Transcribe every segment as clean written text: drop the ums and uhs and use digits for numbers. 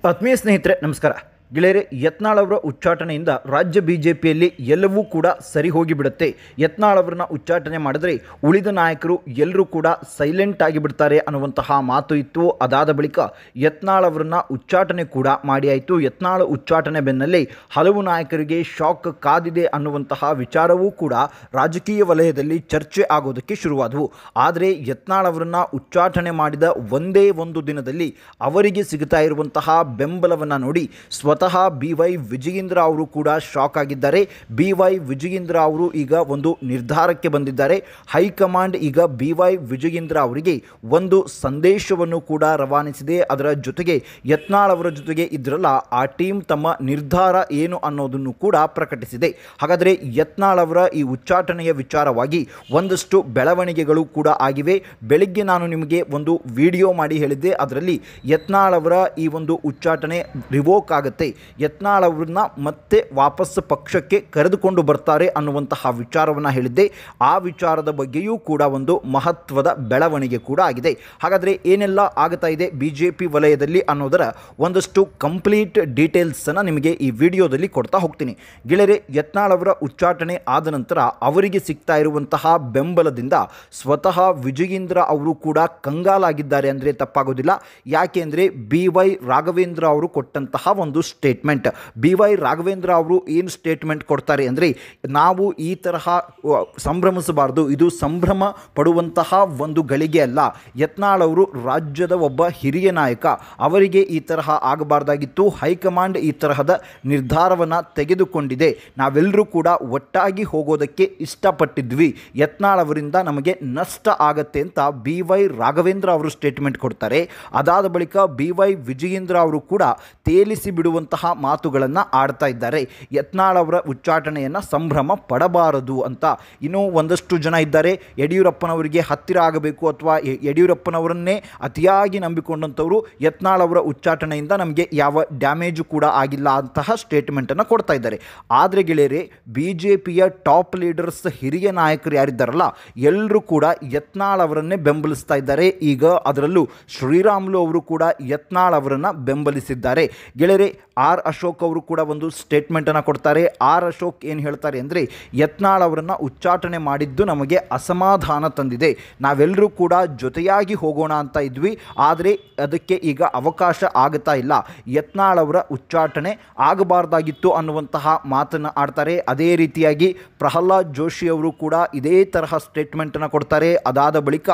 ಆತ್ಮೀಯ ಸ್ನೇಹಿತರೆ ನಮಸ್ಕಾರ. ಗೆಳೆಯರೆ, ಯತ್ನಾಳ್ ಅವರ ಉಚ್ಚಾಟನೆಯಿಂದ ರಾಜ್ಯ ಬಿಜೆಪಿಯಲ್ಲಿ ಎಲ್ಲವೂ ಕೂಡ ಸರಿ ಹೋಗಿಬಿಡುತ್ತೆ. ಯತ್ನಾಳ್ ಅವರನ್ನ ಉಚ್ಚಾಟನೆ ಮಾಡಿದ್ರೆ ಉಳಿದ ನಾಯಕರು ಎಲ್ಲರೂ ಕೂಡ ಸೈಲೆಂಟ್ ಆಗಿಬಿಡ್ತಾರೆ ಅನ್ನುವಂತಹ ಮಾತು ಇತ್ತು. ಅದಾದ ಬಳಿಕ ಯತ್ನಾಳ್ ಅವರನ್ನ ಉಚ್ಚಾಟನೆ ಕೂಡ ಮಾಡಿ ಆಯಿತು. ಯತ್ನಾಳ್ ಉಚ್ಚಾಟನೆ ಬೆನ್ನಲ್ಲೇ ಹಲವು ನಾಯಕರಿಗೆ ಶಾಕ್ ಕಾದಿದೆ ಅನ್ನುವಂತಹ ವಿಚಾರವೂ ಕೂಡ ರಾಜಕೀಯ ವಲಯದಲ್ಲಿ ಚರ್ಚೆ ಆಗೋದಕ್ಕೆ ಶುರುವಾದವು. ಆದರೆ ಯತ್ನಾಳ್ ಅವರನ್ನ ಉಚ್ಚಾಟನೆ ಮಾಡಿದ ಒಂದೇ ಒಂದು ದಿನದಲ್ಲಿ ಅವರಿಗೆ ಸಿಗ್ತಾ ಇರುವಂತಹ ಬೆಂಬಲವನ್ನು ನೋಡಿ ಸ್ವತಃ BY ವಿಜಯೇಂದ್ರ ಅವರು ಕೂಡ ಶಾಕ್ ಆಗಿದ್ದಾರೆ. BY ವಿಜಯೇಂದ್ರ ಅವರು ಈಗ ಒಂದು ನಿರ್ಧಾರಕ್ಕೆ ಬಂದಿದ್ದಾರೆ. ಹೈಕಮಾಂಡ್ ಈಗ BY ವಿಜಯೇಂದ್ರ ಅವರಿಗೆ ಒಂದು ಸಂದೇಶವನ್ನು ಕೂಡ ರವಾನಿಸಿದೆ. ಅದರ ಜೊತೆಗೆ ಯತ್ನಾಳ್ ಅವರ ಜೊತೆಗೆ ಇದ್ರಲ್ಲ ಆ ಟೀಮ್ ತಮ್ಮ ನಿರ್ಧಾರ ಏನು ಅನ್ನೋದನ್ನು ಕೂಡ ಪ್ರಕಟಿಸಿದೆ. ಹಾಗಾದರೆ ಯತ್ನಾಳ್ ಅವರ ಈ ಉಚ್ಚಾಟನೆಯ ವಿಚಾರವಾಗಿ ಒಂದಷ್ಟು ಬೆಳವಣಿಗೆಗಳು ಕೂಡ ಆಗಿವೆ. ಬೆಳಿಗ್ಗೆ ನಾನು ನಿಮಗೆ ಒಂದು ವಿಡಿಯೋ ಮಾಡಿ ಹೇಳಿದ್ದೆ. ಅದರಲ್ಲಿ ಯತ್ನಾಳ್ ಅವರ ಈ ಒಂದು ಉಚ್ಚಾಟನೆ ರಿವೋಕ್ ಆಗುತ್ತೆ, ಯತ್ನಾಳ್ ಅವ್ರನ್ನ ಮತ್ತೆ ವಾಪಸ್ ಪಕ್ಷಕ್ಕೆ ಕರೆದುಕೊಂಡು ಬರ್ತಾರೆ ಅನ್ನುವಂತಹ ವಿಚಾರವನ್ನು ಹೇಳಿದ್ದೆ. ಆ ವಿಚಾರದ ಬಗ್ಗೆಯೂ ಕೂಡ ಒಂದು ಮಹತ್ವದ ಬೆಳವಣಿಗೆ ಕೂಡ ಆಗಿದೆ. ಹಾಗಾದರೆ ಏನೆಲ್ಲ ಆಗ್ತಾ ಇದೆ BJP ವಲಯದಲ್ಲಿ ಅನ್ನೋದರ ಒಂದಷ್ಟು ಕಂಪ್ಲೀಟ್ ಡೀಟೇಲ್ಸನ್ನು ನಿಮಗೆ ಈ ವಿಡಿಯೋದಲ್ಲಿ ಕೊಡ್ತಾ ಹೋಗ್ತೀನಿ. ಗೆಳೆಯರೆ, ಯತ್ನಾಳ್ ಅವರ ಉಚ್ಚಾಟನೆ ಆದ ನಂತರ ಅವರಿಗೆ ಸಿಗ್ತಾ ಇರುವಂತಹ ಬೆಂಬಲದಿಂದ ಸ್ವತಃ ವಿಜಯೇಂದ್ರ ಅವರು ಕೂಡ ಕಂಗಾಲಾಗಿದ್ದಾರೆ ಅಂದರೆ ತಪ್ಪಾಗೋದಿಲ್ಲ. ಯಾಕೆ ಅಂದರೆ BY ರಾಘವೇಂದ್ರ ಅವರು ಕೊಟ್ಟಂತಹ ಒಂದು ಸ್ಟೇಟ್ಮೆಂಟ್. BY ರಾಘವೇಂದ್ರ ಅವರು ಏನು ಸ್ಟೇಟ್ಮೆಂಟ್ ಕೊಡ್ತಾರೆ ಅಂದರೆ, ನಾವು ಈ ತರಹ ಸಂಭ್ರಮಿಸಬಾರ್ದು, ಇದು ಸಂಭ್ರಮ ಪಡುವಂತಹ ಒಂದು ಗಳಿಗೆ ಅಲ್ಲ. ಯತ್ನಾಳ್ ಅವರು ರಾಜ್ಯದ ಒಬ್ಬ ಹಿರಿಯ ನಾಯಕ, ಅವರಿಗೆ ಈ ತರಹ ಆಗಬಾರ್ದಾಗಿತ್ತು. ಹೈಕಮಾಂಡ್ ಈ ತರಹದ ನಿರ್ಧಾರವನ್ನು ತೆಗೆದುಕೊಂಡಿದೆ. ನಾವೆಲ್ಲರೂ ಕೂಡ ಒಟ್ಟಾಗಿ ಹೋಗೋದಕ್ಕೆ ಇಷ್ಟಪಟ್ಟಿದ್ವಿ. ಯತ್ನಾಳ್ ಅವರಿಂದ ನಮಗೆ ನಷ್ಟ ಆಗತ್ತೆ ಅಂತ BY ರಾಘವೇಂದ್ರ ಅವರು ಸ್ಟೇಟ್ಮೆಂಟ್ ಕೊಡ್ತಾರೆ. ಅದಾದ ಬಳಿಕ BY ವಿಜಯೇಂದ್ರ ಅವರು ಕೂಡ ತೇಲಿಸಿ ಬಿಡುವಂತಹ ಮಾತುಗಳನ್ನು ಆಡ್ತಾ ಇದ್ದಾರೆ. ಯತ್ನಾಳ್ ಅವರ ಉಚ್ಚಾಟನೆಯನ್ನು ಸಂಭ್ರಮ ಪಡಬಾರದು ಅಂತ. ಇನ್ನೂ ಒಂದಷ್ಟು ಜನ ಇದ್ದಾರೆ, ಯಡಿಯೂರಪ್ಪನವರಿಗೆ ಹತ್ತಿರ ಆಗಬೇಕು ಅಥವಾ ಯಡಿಯೂರಪ್ಪನವರನ್ನೇ ಅತಿಯಾಗಿ ನಂಬಿಕೊಂಡಂಥವರು ಯತ್ನಾಳ್ ಅವರ ಉಚ್ಚಾಟನೆಯಿಂದ ನಮಗೆ ಯಾವ ಡ್ಯಾಮೇಜು ಕೂಡ ಆಗಿಲ್ಲ ಅಂತಹ ಸ್ಟೇಟ್ಮೆಂಟನ್ನು ಕೊಡ್ತಾ ಇದ್ದಾರೆ. ಆದರೆ ಗೆಳೆಯರೆ, BJPಯ ಟಾಪ್ ಲೀಡರ್ಸ್, ಹಿರಿಯ ನಾಯಕರು ಯಾರಿದ್ದಾರಲ್ಲ ಎಲ್ಲರೂ ಕೂಡ ಯತ್ನಾಳ್ ಅವರನ್ನೇ ಬೆಂಬಲಿಸ್ತಾ ಇದ್ದಾರೆ. ಈಗ ಅದರಲ್ಲೂ ಶ್ರೀರಾಮುಲು ಅವರು ಕೂಡ ಯತ್ನಾಳ್ ಅವರನ್ನು ಬೆಂಬಲಿಸಿದ್ದಾರೆ. ಗೆಳೆಯರೆ, ಆರ್ ಅಶೋಕ್ ಅವರು ಕೂಡ ಒಂದು ಸ್ಟೇಟ್ಮೆಂಟನ್ನು ಕೊಡ್ತಾರೆ. ಆರ್ ಅಶೋಕ್ ಏನು ಹೇಳ್ತಾರೆ ಅಂದರೆ, ಯತ್ನಾಳ್ ಅವರನ್ನು ಉಚ್ಚಾಟನೆ ಮಾಡಿದ್ದು ನಮಗೆ ಅಸಮಾಧಾನ ತಂದಿದೆ. ನಾವೆಲ್ಲರೂ ಕೂಡ ಜೊತೆಯಾಗಿ ಹೋಗೋಣ ಅಂತ ಇದ್ವಿ, ಆದರೆ ಅದಕ್ಕೆ ಈಗ ಅವಕಾಶ ಆಗುತ್ತಾ ಇಲ್ಲ. ಯತ್ನಾಳ್ ಅವರ ಉಚ್ಚಾಟನೆ ಆಗಬಾರ್ದಾಗಿತ್ತು ಅನ್ನುವಂತಹ ಮಾತನ್ನು ಆಡ್ತಾರೆ. ಅದೇ ರೀತಿಯಾಗಿ ಪ್ರಹ್ಲಾದ್ ಜೋಶಿ ಅವರು ಕೂಡ ಇದೇ ತರಹ ಸ್ಟೇಟ್ಮೆಂಟನ್ನು ಕೊಡ್ತಾರೆ. ಅದಾದ ಬಳಿಕ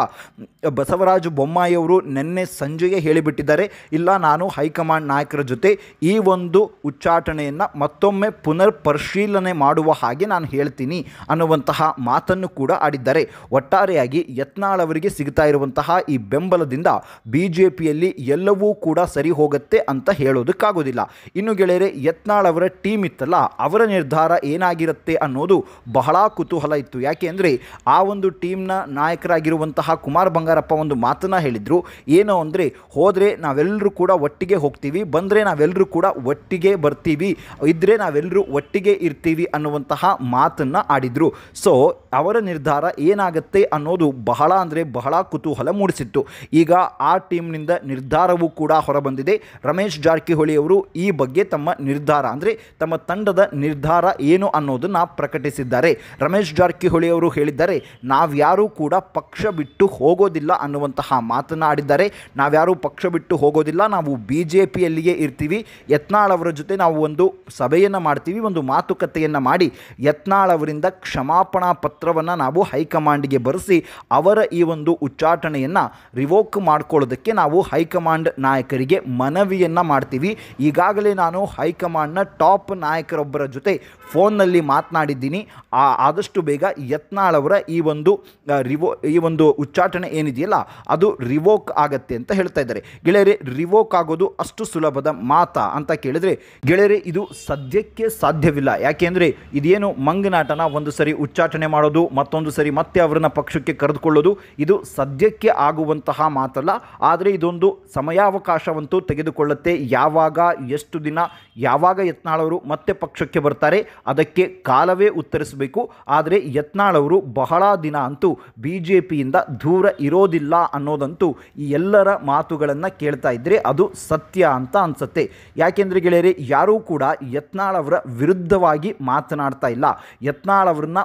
ಬಸವರಾಜ ಬೊಮ್ಮಾಯಿ ಅವರು ನಿನ್ನೆ ಸಂಜೆಗೆ ಹೇಳಿಬಿಟ್ಟಿದ್ದಾರೆ, ಇಲ್ಲ ನಾನು ಹೈಕಮಾಂಡ್ ನಾಯಕರ ಜೊತೆ ಈ ಒಂದು ಉಚ್ಚಾಟನೆಯನ್ನು ಮತ್ತೊಮ್ಮೆ ಪುನರ್ ಪರಿಶೀಲನೆ ಮಾಡುವ ಹಾಗೆ ನಾನು ಹೇಳ್ತೀನಿ ಅನ್ನುವಂತಹ ಮಾತನ್ನು ಕೂಡ ಆಡಿದ್ದಾರೆ. ಒಟ್ಟಾರೆಯಾಗಿ ಯತ್ನಾಳ್ ಅವರಿಗೆ ಸಿಗ್ತಾ ಇರುವಂತಹ ಈ ಬೆಂಬಲದಿಂದ BJPಯಲ್ಲಿ ಎಲ್ಲವೂ ಕೂಡ ಸರಿ ಹೋಗುತ್ತೆ ಅಂತ ಹೇಳೋದಕ್ಕಾಗೋದಿಲ್ಲ. ಇನ್ನು ಗೆಳೆಯರೆ, ಯತ್ನಾಳ್ ಅವರ ಟೀಮ್ ಇತ್ತಲ್ಲ, ಅವರ ನಿರ್ಧಾರ ಏನಾಗಿರುತ್ತೆ ಅನ್ನೋದು ಬಹಳ ಕುತೂಹಲ ಇತ್ತು. ಯಾಕೆ ಅಂದರೆ ಆ ಒಂದು ಟೀಮ್ನ ನಾಯಕರಾಗಿರುವಂತಹ ಕುಮಾರ್ ಬಂಗಾರಪ್ಪ ಒಂದು ಮಾತನ್ನು ಹೇಳಿದರು. ಏನು ಅಂದರೆ, ಹೋದರೆ ನಾವೆಲ್ಲರೂ ಕೂಡ ಒಟ್ಟಿಗೆ ಹೋಗ್ತೀವಿ, ಬಂದರೆ ನಾವೆಲ್ಲರೂ ಕೂಡ ಒಟ್ಟಿಗೆ ಬರ್ತೀವಿ, ಇದ್ದರೆ ನಾವೆಲ್ಲರೂ ಒಟ್ಟಿಗೆ ಇರ್ತೀವಿ ಅನ್ನುವಂತಹ ಮಾತನ್ನು ಆಡಿದರು. ಸೊ ಅವರ ನಿರ್ಧಾರ ಏನಾಗುತ್ತೆ ಅನ್ನೋದು ಬಹಳ ಅಂದರೆ ಬಹಳ ಕುತೂಹಲ ಮೂಡಿಸಿತ್ತು. ಈಗ ಆ ಟೀಮ್ನಿಂದ ನಿರ್ಧಾರವೂ ಕೂಡ ಹೊರಬಂದಿದೆ. ರಮೇಶ್ ಜಾರಕಿಹೊಳಿ ಅವರು ಈ ಬಗ್ಗೆ ತಮ್ಮ ನಿರ್ಧಾರ ಅಂದರೆ ತಮ್ಮ ತಂಡದ ನಿರ್ಧಾರ ಏನು ಅನ್ನೋದನ್ನು ಪ್ರಕಟಿಸಿದ್ದಾರೆ. ರಮೇಶ್ ಜಾರಕಿಹೊಳಿ ಅವರು ಹೇಳಿದ್ದಾರೆ, ನಾವ್ಯಾರೂ ಕೂಡ ಪಕ್ಷ ಬಿಟ್ಟು ಹೋಗೋದಿಲ್ಲ ಅನ್ನುವಂತಹ ಮಾತನ್ನು ಆಡಿದ್ದಾರೆ. ನಾವ್ಯಾರೂ ಪಕ್ಷ ಬಿಟ್ಟು ಹೋಗೋದಿಲ್ಲ, ನಾವು BJPಯಲ್ಲಿಯೇ ಇರ್ತೀವಿ. ಯತ್ನಾಳ್ ಅವರ ಜೊತೆ ನಾವು ಒಂದು ಸಭೆಯನ್ನು ಮಾಡ್ತೀವಿ, ಒಂದು ಮಾತುಕತೆಯನ್ನು ಮಾಡಿ ಯತ್ನಾಳ್ ಅವರಿಂದ ಕ್ಷಮಾಪಣಾ ಪತ್ರವನ್ನು ನಾವು ಹೈಕಮಾಂಡ್ಗೆ ಬರೆಸಿ ಅವರ ಈ ಒಂದು ಉಚ್ಚಾಟನೆಯನ್ನು ರಿವೋಕ್ ಮಾಡ್ಕೊಳ್ಳೋದಕ್ಕೆ ನಾವು ಹೈಕಮಾಂಡ್ ನಾಯಕರಿಗೆ ಮನವಿಯನ್ನು ಮಾಡ್ತೀವಿ. ಈಗಾಗಲೇ ನಾನು ಹೈಕಮಾಂಡ್ನ ಟಾಪ್ ನಾಯಕರೊಬ್ಬರ ಜೊತೆ ಫೋನ್ನಲ್ಲಿ ಮಾತನಾಡಿದ್ದೀನಿ. ಆದಷ್ಟು ಬೇಗ ಯತ್ನಾಳ್ ಅವರ ಈ ಒಂದು ಉಚ್ಚಾಟನೆ ಏನಿದೆಯಲ್ಲ ಅದು ರಿವೋಕ್ ಆಗತ್ತೆ ಅಂತ ಹೇಳ್ತಾ ಇದ್ದಾರೆ. ಗೆಳೆಯರೆ, ರಿವೋಕ್ ಆಗೋದು ಅಷ್ಟು ಸುಲಭದ ಮಾತಾ ಅಂತ ಕೇಳಿದರೆ ಗೆಳೆಯರೆ ಇದು ಸದ್ಯಕ್ಕೆ ಸಾಧ್ಯವಿಲ್ಲ. ಯಾಕೆಂದರೆ ಇದೇನು ಮಂಗನಾಟನ ಒಂದು ಸರಿ ಉಚ್ಚಾಟನೆ ಮಾಡೋದು ಮತ್ತೊಂದು ಸರಿ ಮತ್ತೆ ಅವರನ್ನ ಪಕ್ಷಕ್ಕೆ ಕರೆದುಕೊಳ್ಳೋದು ಇದು ಸದ್ಯಕ್ಕೆ ಆಗುವಂತಹ ಮಾತಲ್ಲ. ಆದರೆ ಇದೊಂದು ಸಮಯಾವಕಾಶವಂತೂ ತೆಗೆದುಕೊಳ್ಳುತ್ತೆ. ಯಾವಾಗ ಎಷ್ಟು ದಿನ ಯಾವಾಗ ಯತ್ನಾಳ್ ಅವರು ಮತ್ತೆ ಪಕ್ಷಕ್ಕೆ ಬರ್ತಾರೆ ಅದಕ್ಕೆ ಕಾಲವೇ ಉತ್ತರಿಸಬೇಕು. ಆದರೆ ಯತ್ನಾಳ್ ಅವರು ಬಹಳ ದಿನ ಅಂತೂ BJPಯಿಂದ ದೂರ ಇರೋದಿಲ್ಲ ಅನ್ನೋದಂತೂ ಈ ಎಲ್ಲರ ಮಾತುಗಳನ್ನು ಕೇಳ್ತಾ ಇದ್ದರೆ ಅದು ಸತ್ಯ ಅಂತ ಅನಿಸುತ್ತೆ. ಯಾಕೆಂದರೆ ಗೆಳೆಯರೆ ಯಾರೂ ಕೂಡ ಯತ್ನಾಳ್ ಅವರ ವಿರುದ್ಧವಾಗಿ ಮಾತನಾಡ್ತಾ ಇಲ್ಲ, ಯತ್ನಾಳ್ ಅವರನ್ನ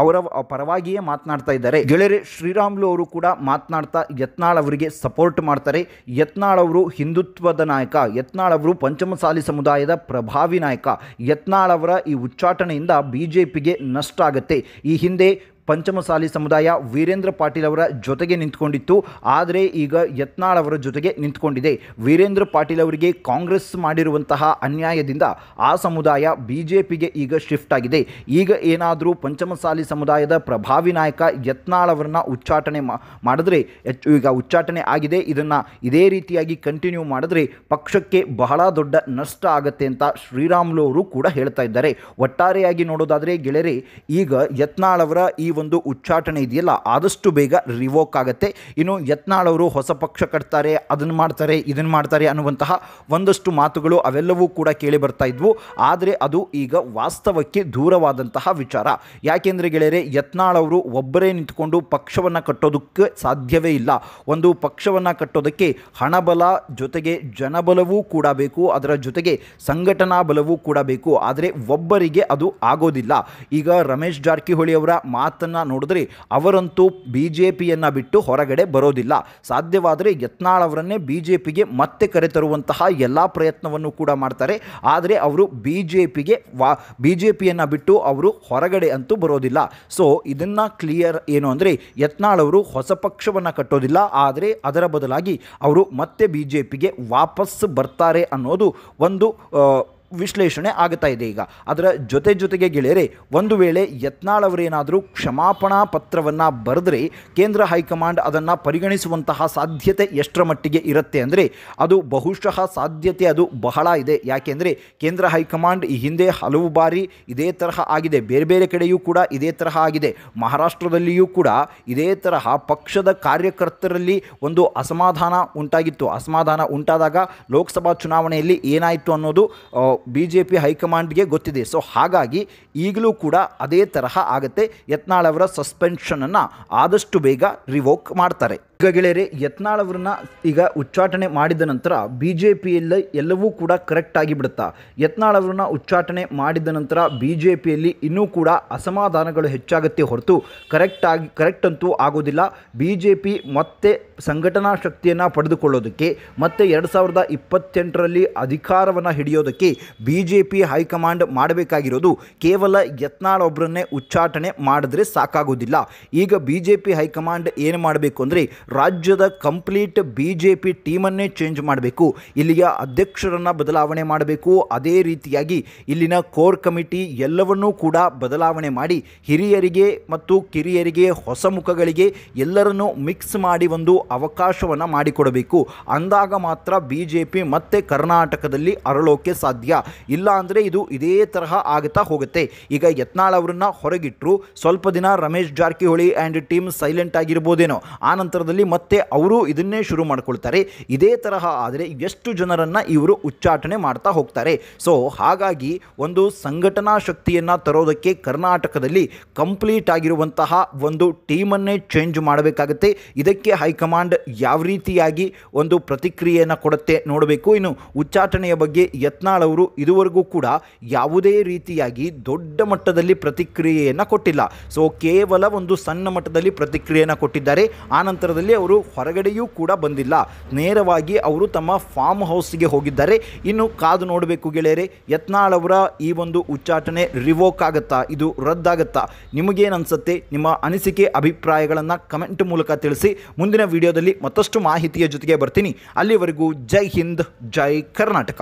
ಅವರ ಪರವಾಗಿಯೇ ಮಾತನಾಡ್ತಾ ಇದ್ದಾರೆ. ಗೆಳೆಯರೆ ಶ್ರೀರಾಮುಲು ಅವರು ಕೂಡ ಮಾತನಾಡ್ತಾ ಯತ್ನಾಳ್ ಅವರಿಗೆ ಸಪೋರ್ಟ್ ಮಾಡ್ತಾರೆ. ಯತ್ನಾಳ್ ಅವರು ಹಿಂದುತ್ವದ ನಾಯಕ, ಯತ್ನಾಳ್ ಅವರು ಪಂಚಮಸಾಲಿ ಸಮುದಾಯದ ಪ್ರಭಾವಿ ನಾಯಕ. ಯತ್ನಾಳ್ ಅವರ ಈ ಉಚ್ಚಾಟನೆಯಿಂದ BJPಗೆ ನಷ್ಟ ಆಗುತ್ತೆ. ಈ ಹಿಂದೆ ಪಂಚಮಸಾಲಿ ಸಮುದಾಯ ವೀರೇಂದ್ರ ಪಾಟೀಲ್ ಅವರ ಜೊತೆಗೆ ನಿಂತ್ಕೊಂಡಿತ್ತು, ಆದರೆ ಈಗ ಯತ್ನಾಳ್ ಅವರ ಜೊತೆಗೆ ನಿಂತ್ಕೊಂಡಿದೆ. ವೀರೇಂದ್ರ ಪಾಟೀಲ್ ಅವರಿಗೆ ಕಾಂಗ್ರೆಸ್ ಮಾಡಿರುವಂತಹ ಅನ್ಯಾಯದಿಂದ ಆ ಸಮುದಾಯ BJPಗೆ ಈಗ ಶಿಫ್ಟ್ ಆಗಿದೆ. ಈಗ ಏನಾದರೂ ಪಂಚಮಸಾಲಿ ಸಮುದಾಯದ ಪ್ರಭಾವಿ ನಾಯಕ ಯತ್ನಾಳ್ ಅವರನ್ನ ಉಚ್ಚಾಟನೆ ಮಾಡಿದ್ರೆ, ಈಗ ಉಚ್ಚಾಟನೆ ಆಗಿದೆ, ಇದನ್ನು ಇದೇ ರೀತಿಯಾಗಿ ಕಂಟಿನ್ಯೂ ಮಾಡಿದ್ರೆ ಪಕ್ಷಕ್ಕೆ ಬಹಳ ದೊಡ್ಡ ನಷ್ಟ ಆಗುತ್ತೆ ಅಂತ ಶ್ರೀರಾಮುಲು ಅವರು ಕೂಡ ಹೇಳ್ತಾ ಇದ್ದಾರೆ. ಒಟ್ಟಾರೆಯಾಗಿ ನೋಡೋದಾದರೆ ಗೆಳೆಯರೆ ಈಗ ಯತ್ನಾಳ್ ಅವರ ಈ ಒಂದು ಉಚ್ಚಾಟನೆ ಇದೆಯಲ್ಲ ಆದಷ್ಟು ಬೇಗ ರಿವೋಕ್ ಆಗುತ್ತೆ. ಇನ್ನು ಯತ್ನಾಳ್ ಅವರು ಹೊಸ ಪಕ್ಷ ಕಟ್ತಾರೆ, ಅದನ್ನು ಮಾಡ್ತಾರೆ ಇದನ್ನು ಮಾಡ್ತಾರೆ ಅನ್ನುವಂತಹ ಒಂದಷ್ಟು ಮಾತುಗಳು ಅವೆಲ್ಲವೂ ಕೂಡ ಕೇಳಿ ಬರ್ತಾ ಇದ್ವು. ಆದರೆ ಅದು ಈಗ ವಾಸ್ತವಕ್ಕೆ ದೂರವಾದಂತಹ ವಿಚಾರ. ಯಾಕೆಂದರೆ ಗೆಳೆಯರೆ ಯತ್ನಾಳ್ ಅವರು ಒಬ್ಬರೇ ನಿಂತುಕೊಂಡು ಪಕ್ಷವನ್ನು ಕಟ್ಟೋದಕ್ಕೆ ಸಾಧ್ಯವೇ ಇಲ್ಲ. ಒಂದು ಪಕ್ಷವನ್ನು ಕಟ್ಟೋದಕ್ಕೆ ಹಣಬಲ ಜೊತೆಗೆ ಜನಬಲವೂ ಕೂಡ ಬೇಕು, ಅದರ ಜೊತೆಗೆ ಸಂಘಟನಾ ಬಲವೂ ಕೂಡ ಬೇಕು. ಆದರೆ ಒಬ್ಬರಿಗೆ ಅದು ಆಗೋದಿಲ್ಲ. ಈಗ ರಮೇಶ್ ಜಾರಕಿಹೊಳಿ ಅವರ ಮಾತನ್ನು ನೋಡಿದ್ರೆ ಅವರಂತೂ BJPಯನ್ನು ಬಿಟ್ಟು ಹೊರಗಡೆ ಬರೋದಿಲ್ಲ. ಸಾಧ್ಯವಾದರೆ ಯತ್ನಾಳ್ ಅವರನ್ನೇ BJPಗೆ ಮತ್ತೆ ಕರೆತರುವಂತಹ ಎಲ್ಲ ಪ್ರಯತ್ನವನ್ನು ಕೂಡ ಮಾಡ್ತಾರೆ. ಆದರೆ ಅವರು BJPಯನ್ನು ಬಿಟ್ಟು ಅವರು ಹೊರಗಡೆ ಅಂತೂ ಬರೋದಿಲ್ಲ. ಸೊ ಇದನ್ನು ಕ್ಲಿಯರ್ ಏನು ಅಂದರೆ ಯತ್ನಾಳ್ ಅವರು ಹೊಸ ಪಕ್ಷವನ್ನು ಕಟ್ಟೋದಿಲ್ಲ, ಆದರೆ ಅದರ ಬದಲಾಗಿ ಅವರು ಮತ್ತೆ BJPಗೆ ವಾಪಸ್ ಬರ್ತಾರೆ ಅನ್ನೋದು ಒಂದು ವಿಶ್ಲೇಷಣೆ ಆಗ್ತಾ ಇದೆ. ಈಗ ಅದರ ಜೊತೆಗೆ ಗೆಳೆಯರೆ ಒಂದು ವೇಳೆ ಯತ್ನಾಳ್ ಅವರೇನಾದರೂ ಕ್ಷಮಾಪಣಾ ಪತ್ರವನ್ನು ಬರೆದರೆ ಕೇಂದ್ರ ಹೈಕಮಾಂಡ್ ಅದನ್ನು ಪರಿಗಣಿಸುವಂತಹ ಸಾಧ್ಯತೆ ಎಷ್ಟರ ಮಟ್ಟಿಗೆ ಇರುತ್ತೆ ಅಂದರೆ ಅದು ಬಹುಶಃ ಸಾಧ್ಯತೆ ಅದು ಬಹಳ ಇದೆ. ಯಾಕೆಂದರೆ ಕೇಂದ್ರ ಹೈಕಮಾಂಡ್ ಈ ಹಿಂದೆ ಹಲವು ಬಾರಿ ಇದೇ ತರಹ ಆಗಿದೆ, ಬೇರೆ ಬೇರೆ ಕಡೆಯೂ ಕೂಡ ಇದೇ ತರಹ ಆಗಿದೆ. ಮಹಾರಾಷ್ಟ್ರದಲ್ಲಿಯೂ ಕೂಡ ಇದೇ ತರಹ ಪಕ್ಷದ ಕಾರ್ಯಕರ್ತರಲ್ಲಿ ಒಂದು ಅಸಮಾಧಾನ ಉಂಟಾಗಿತ್ತು. ಅಸಮಾಧಾನ ಉಂಟಾದಾಗ ಲೋಕಸಭಾ ಚುನಾವಣೆಯಲ್ಲಿ ಏನಾಯಿತು ಅನ್ನೋದು BJP ಹೈಕಮಾಂಡ್ಗೆ ಗೊತ್ತಿದೆ. ಸೊ ಹಾಗಾಗಿ ಈಗಲೂ ಕೂಡ ಅದೇ ತರಹ ಆಗುತ್ತೆ. ಯತ್ನಾಳ್ ಅವರ ಸಸ್ಪೆನ್ಷನನ್ನು ಆದಷ್ಟು ಬೇಗ ರಿವೋಕ್ ಮಾಡ್ತಾರೆ. ಈಗ ಗೆಳೆಯರೆ ಯತ್ನಾಳ್ ಅವರನ್ನ ಈಗ ಉಚ್ಚಾಟನೆ ಮಾಡಿದ ನಂತರ BJPಯಲ್ಲಿ ಎಲ್ಲವೂ ಕೂಡ ಕರೆಕ್ಟ್ ಆಗಿಬಿಡುತ್ತಾ? ಯತ್ನಾಳ್ ಅವರನ್ನ ಉಚ್ಚಾಟನೆ ಮಾಡಿದ ನಂತರ BJPಯಲ್ಲಿ ಇನ್ನೂ ಕೂಡ ಅಸಮಾಧಾನಗಳು ಹೆಚ್ಚಾಗುತ್ತೆ ಹೊರತು ಕರೆಕ್ಟ್ ಅಂತೂ ಆಗೋದಿಲ್ಲ. BJP ಮತ್ತೆ ಸಂಘಟನಾ ಶಕ್ತಿಯನ್ನು ಪಡೆದುಕೊಳ್ಳೋದಕ್ಕೆ ಮತ್ತೆ 2028ರಲ್ಲಿ ಅಧಿಕಾರವನ್ನು ಹಿಡಿಯೋದಕ್ಕೆ BJP ಹೈಕಮಾಂಡ್ ಮಾಡಬೇಕಾಗಿರೋದು ಕೇವಲ ಯತ್ನಾಳ್ ಒಬ್ಬರನ್ನೇ ಉಚ್ಚಾಟನೆ ಮಾಡಿದ್ರೆ ಸಾಕಾಗೋದಿಲ್ಲ. ಈಗ BJP ಹೈಕಮಾಂಡ್ ಏನು ಮಾಡಬೇಕು ಅಂದರೆ ರಾಜ್ಯದ ಕಂಪ್ಲೀಟ್ BJP ಟೀಮನ್ನೇ ಚೇಂಜ್ ಮಾಡಬೇಕು. ಇಲ್ಲಿಯ ಅಧ್ಯಕ್ಷರನ್ನು ಬದಲಾವಣೆ ಮಾಡಬೇಕು. ಅದೇ ರೀತಿಯಾಗಿ ಇಲ್ಲಿನ ಕೋರ್ ಕಮಿಟಿ ಎಲ್ಲವನ್ನೂ ಕೂಡ ಬದಲಾವಣೆ ಮಾಡಿ ಹಿರಿಯರಿಗೆ ಮತ್ತು ಕಿರಿಯರಿಗೆ ಹೊಸ ಮುಖಗಳಿಗೆ ಎಲ್ಲರನ್ನೂ ಮಿಕ್ಸ್ ಮಾಡಿ ಒಂದು ಅವಕಾಶವನ್ನು ಮಾಡಿಕೊಡಬೇಕು. ಅಂದಾಗ ಮಾತ್ರ BJP ಮತ್ತೆ ಕರ್ನಾಟಕದಲ್ಲಿ ಅರಳೋಕೆ ಸಾಧ್ಯ. ಇಲ್ಲ ಅಂದರೆ ಇದು ಇದೇ ತರಹ ಆಗುತ್ತಾ ಹೋಗುತ್ತೆ. ಈಗ ಯತ್ನಾಳ್ ಅವರನ್ನ ಹೊರಗಿಟ್ಟರು, ಸ್ವಲ್ಪ ದಿನ Ramesh Jarkiholi and team silent ಆಗಿರ್ಬೋದೇನೋ, ಆ ನಂತರದಲ್ಲಿ ಮತ್ತೆ ಅವರು ಇದನ್ನೇ ಶುರು ಮಾಡ್ಕೊಳ್ತಾರೆ. ಇದೇ ತರಹ ಆದರೆ ಎಷ್ಟು ಜನರನ್ನು ಇವರು ಉಚ್ಚಾಟನೆ ಮಾಡ್ತಾ ಹೋಗ್ತಾರೆ. ಸೊ ಹಾಗಾಗಿ ಒಂದು ಸಂಘಟನಾ ಶಕ್ತಿಯನ್ನು ತರೋದಕ್ಕೆ ಕರ್ನಾಟಕದಲ್ಲಿ ಕಂಪ್ಲೀಟ್ ಆಗಿರುವಂತಹ ಒಂದು ಟೀಮನ್ನೇ ಚೇಂಜ್ ಮಾಡಬೇಕಾಗುತ್ತೆ. ಇದಕ್ಕೆ ಹೈಕಮಾಂಡ್ ಯಾವ ರೀತಿಯಾಗಿ ಒಂದು ಪ್ರತಿಕ್ರಿಯೆಯನ್ನು ಕೊಡುತ್ತೆ ನೋಡಬೇಕು. ಇನ್ನು ಉಚ್ಚಾಟನೆಯ ಬಗ್ಗೆ ಯತ್ನಾಳ್ ಅವರು ಇದುವರೆಗೂ ಕೂಡ ಯಾವುದೇ ರೀತಿಯಾಗಿ ದೊಡ್ಡ ಮಟ್ಟದಲ್ಲಿ ಪ್ರತಿಕ್ರಿಯೆಯನ್ನು ಕೊಟ್ಟಿಲ್ಲ. ಸೊ ಕೇವಲ ಒಂದು ಸಣ್ಣ ಮಟ್ಟದಲ್ಲಿ ಪ್ರತಿಕ್ರಿಯೆಯನ್ನು ಕೊಟ್ಟಿದ್ದಾರೆ. ಆ ನಂತರದಲ್ಲಿ ಅವರು ಹೊರಗಡೆಯೂ ಕೂಡ ಬಂದಿಲ್ಲ, ನೇರವಾಗಿ ಅವರು ತಮ್ಮ ಫಾರ್ಮ್ ಹೌಸ್ಗೆ ಹೋಗಿದ್ದಾರೆ. ಇನ್ನು ಕಾದು ನೋಡಬೇಕು ಗೆಳೆಯರೆ, ಯತ್ನಾಳ್ ಅವರ ಈ ಒಂದು ಉಚ್ಚಾಟನೆ ರಿವೋಕ್ ಆಗುತ್ತಾ, ಇದು ರದ್ದಾಗುತ್ತಾ? ನಿಮಗೇನು ಅನಿಸುತ್ತೆ? ನಿಮ್ಮ ಅನಿಸಿಕೆ ಅಭಿಪ್ರಾಯಗಳನ್ನು ಕಮೆಂಟ್ ಮೂಲಕ ತಿಳಿಸಿ. ಮುಂದಿನ ವಿಡಿಯೋದಲ್ಲಿ ಮತ್ತಷ್ಟು ಮಾಹಿತಿಯ ಜೊತೆಗೆ ಬರ್ತೀನಿ. ಅಲ್ಲಿವರೆಗೂ ಜೈ ಹಿಂದ್, ಜೈ ಕರ್ನಾಟಕ.